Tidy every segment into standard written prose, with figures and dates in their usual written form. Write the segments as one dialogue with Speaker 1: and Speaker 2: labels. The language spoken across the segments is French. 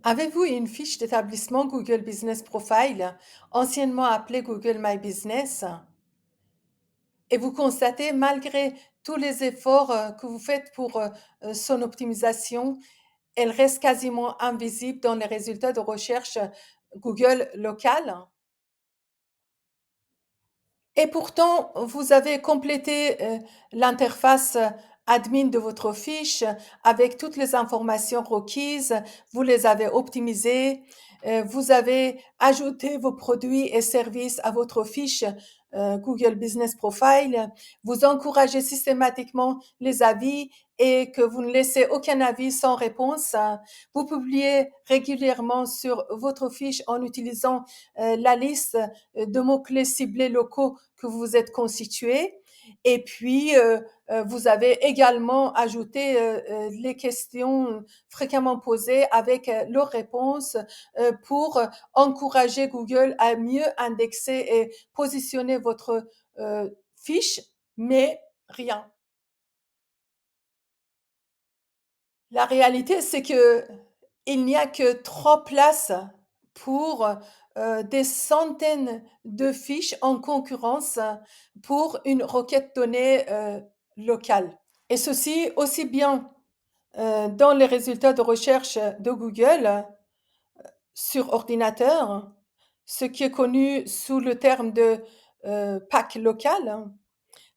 Speaker 1: Avez-vous une fiche d'établissement Google Business Profile, anciennement appelée Google My Business, et vous constatez, malgré tous les efforts que vous faites pour son optimisation, elle reste quasiment invisible dans les résultats de recherche Google local? Et pourtant, vous avez complété l'interface admin de votre fiche avec toutes les informations requises, vous les avez optimisées, vous avez ajouté vos produits et services à votre fiche Google Business Profile, vous encouragez systématiquement les avis et que vous ne laissez aucun avis sans réponse. Vous publiez régulièrement sur votre fiche en utilisant la liste de mots-clés ciblés locaux que vous vous êtes constitué. Et puis, vous avez également ajouté les questions fréquemment posées avec leurs réponses pour encourager Google à mieux indexer et positionner votre fiche, mais rien. La réalité, c'est que il n'y a que 3 places pour, des centaines de fiches en concurrence pour une requête donnée, locale, et ceci aussi bien, dans les résultats de recherche de Google sur ordinateur, ce qui est connu sous le terme de, PAC local.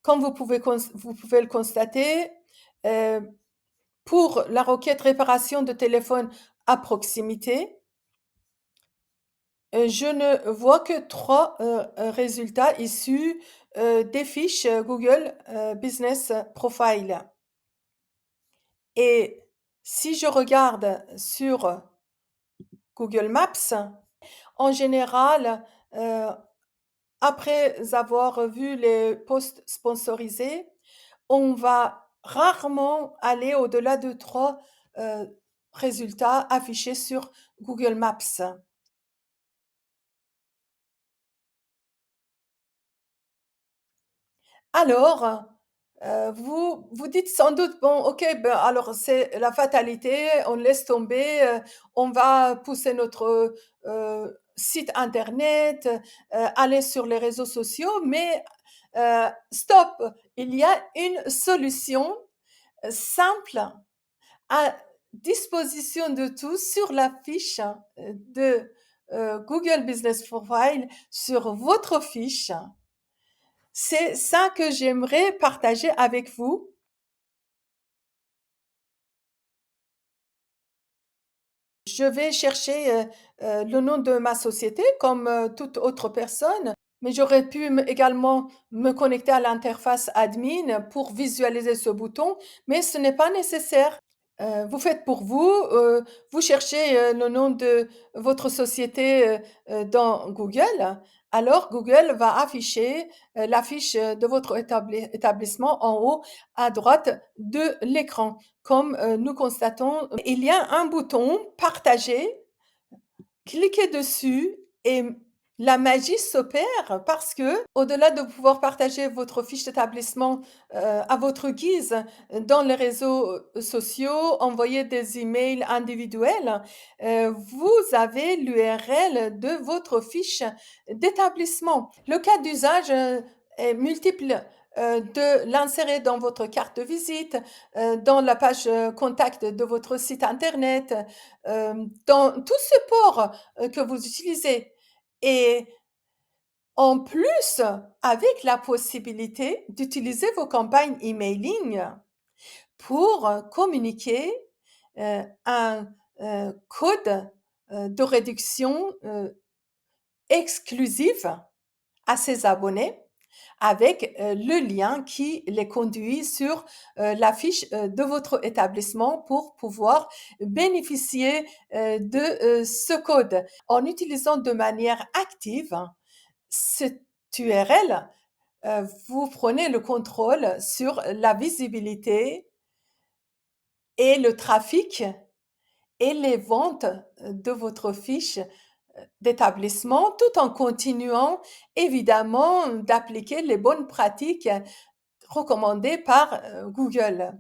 Speaker 1: Comme vous pouvez le constater, heu, pour la requête réparation de téléphone à proximité, je ne vois que 3 résultats issus, des fiches Google, Business Profile, et si je regarde sur Google Maps, en général, heu, après avoir vu les posts sponsorisés, on va rarement aller au-delà de 3 résultats affichés sur Google Maps. Alors, vous vous dites sans doute: «Bon, OK, ben, alors c'est la fatalité, on laisse tomber, on va pousser notre, site internet, aller sur les réseaux sociaux», mais stop! Il y a une solution, simple, à disposition de tous sur la fiche, de, Google Business Profile, sur votre fiche. C'est ça que j'aimerais partager avec vous. Je vais chercher, le nom de ma société comme, toute autre personne, mais j'aurais pu également me connecter à l'interface admin pour visualiser ce bouton, mais ce n'est pas nécessaire. Vous faites pour vous, vous cherchez, le nom de votre société, dans Google, alors Google va afficher, la fiche, de votre établissement en haut à droite de l'écran. Comme, nous constatons, il y a un bouton «Partager», cliquez dessus et la magie s'opère parce que, au-delà de pouvoir partager votre fiche d'établissement, à votre guise dans les réseaux, sociaux, envoyer des emails individuels, vous avez l'URL de votre fiche d'établissement. Le cas d'usage, est multiple, de l'insérer dans votre carte de visite, dans la page, contact de votre site internet, dans tout support, que vous utilisez, et en plus, avec la possibilité d'utiliser vos campagnes emailing pour, communiquer, un, code, de réduction, exclusif à ses abonnés avec, le lien qui les conduit sur, la fiche, de votre établissement pour pouvoir bénéficier, de, ce code. En utilisant de manière active cette URL, vous prenez le contrôle sur la visibilité et le trafic et les ventes de votre fiche, d'établissement, tout en continuant évidemment d'appliquer les bonnes pratiques recommandées par, Google.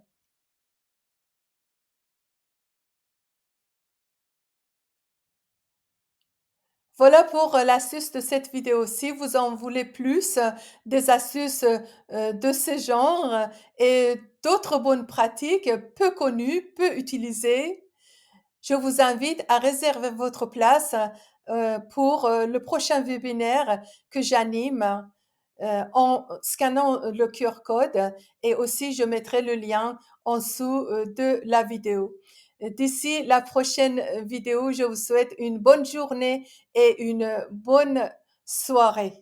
Speaker 1: Voilà pour, l'astuce de cette vidéo. Si vous en voulez plus, des astuces, de ce genre et d'autres bonnes pratiques peu connues, peu utilisées, je vous invite à réserver votre place, pour, le prochain webinaire que j'anime, en scannant le QR code et aussi je mettrai le lien en dessous, de la vidéo. D'ici la prochaine, vidéo, je vous souhaite une bonne journée et une bonne soirée.